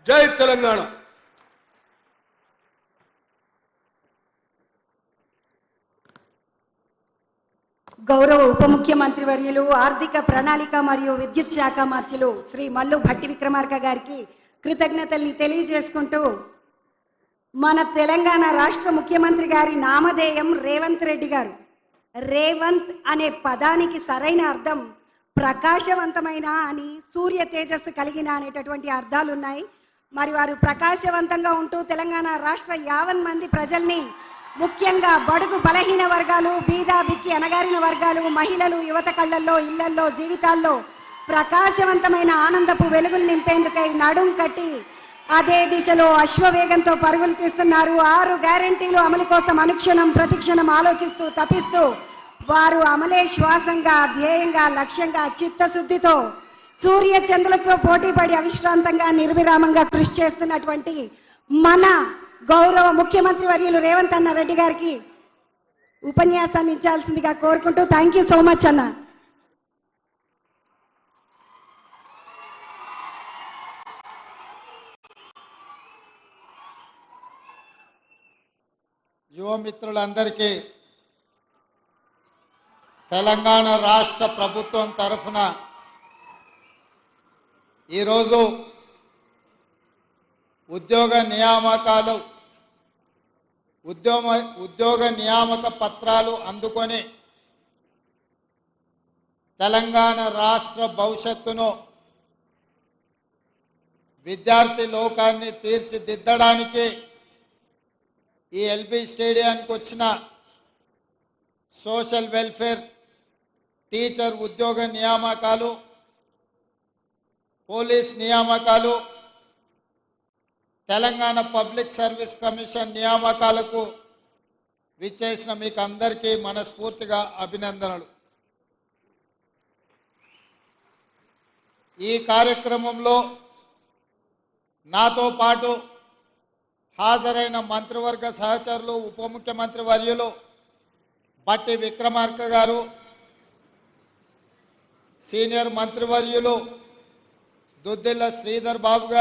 జై తెలంగాణ. గౌరవ ఉప ముఖ్యమంత్రి వర్యులు ఆర్థిక ప్రణాళిక మరియు విద్యుత్ శాఖ మంత్రులు శ్రీ మల్లు భట్టి విక్రమార్క గారికి కృతజ్ఞతలు తెలియజేసుకుంటూ మన తెలంగాణ రాష్ట్ర ముఖ్యమంత్రి గారి నామధేయం రేవంత్ రెడ్డి గారు. రేవంత్ అనే పదానికి సరైన అర్థం ప్రకాశవంతమైన అని, సూర్య తేజస్సు కలిగిన అనేటటువంటి అర్థాలు ఉన్నాయి. మరి వారు ప్రకాశవంతంగా ఉంటూ తెలంగాణ రాష్ట్ర 50 మంది ప్రజల్ని, ముఖ్యంగా బడుగు బలహీన వర్గాలు, బీద బిక్కి అనగారిన వర్గాలు, మహిళలు, యువత కళ్ళల్లో, ఇళ్లల్లో, జీవితాల్లో ప్రకాశవంతమైన ఆనందపు వెలుగులు నింపేందుకై నడుం కట్టి అదే దిశలో అశ్వవేగంతో పరుగులు తీస్తున్నారు. 6 గ్యారెంటీలు అమలు కోసం అనుక్షణం ప్రతిక్షణం ఆలోచిస్తూ తపిస్తూ వారు అమలే శ్వాసంగా, ధ్యేయంగా, లక్ష్యంగా, చిత్తశుద్ధితో సూర్య చంద్రులతో పోటీపడి అవిశ్రాంతంగా నిర్విరామంగా కృషి చేస్తున్నటువంటి మన గౌరవ ముఖ్యమంత్రి వర్యులు రేవంత్ అన్న రెడ్డి గారికి ఉపన్యాసాన్ని ఇచ్చాల్సిందిగా కోరుకుంటూ థ్యాంక్ యూ సో మచ్ అన్న. యువ మిత్రులందరికీ తెలంగాణ రాష్ట్ర ప్రభుత్వం తరఫున ఈరోజు ఉద్యోగ నియామక పత్రాలు అందుకొని తెలంగాణ రాష్ట్ర భవిష్యత్తును, విద్యార్థి లోకాన్ని తీర్చిదిద్దడానికి ఈ ఎల్బీ స్టేడియానికి వచ్చిన సోషల్ వెల్ఫేర్, టీచర్ ఉద్యోగ నియామకాలు, పోలీస్ నియామకాలు, తెలంగాణ పబ్లిక్ సర్వీస్ కమిషన్ నియామకాలకు విచ్చేసిన మీకు అందరికీ మనస్ఫూర్తిగా అభినందనలు. ఈ కార్యక్రమంలో నాతో పాటు హాజరైన మంత్రివర్గ సహచరులు, ఉప ముఖ్యమంత్రి వర్యులు భట్టి విక్రమార్క గారు, సీనియర్ మంత్రివర్యులు దుద్దిల్ల శ్రీధర్ బాబు గారు,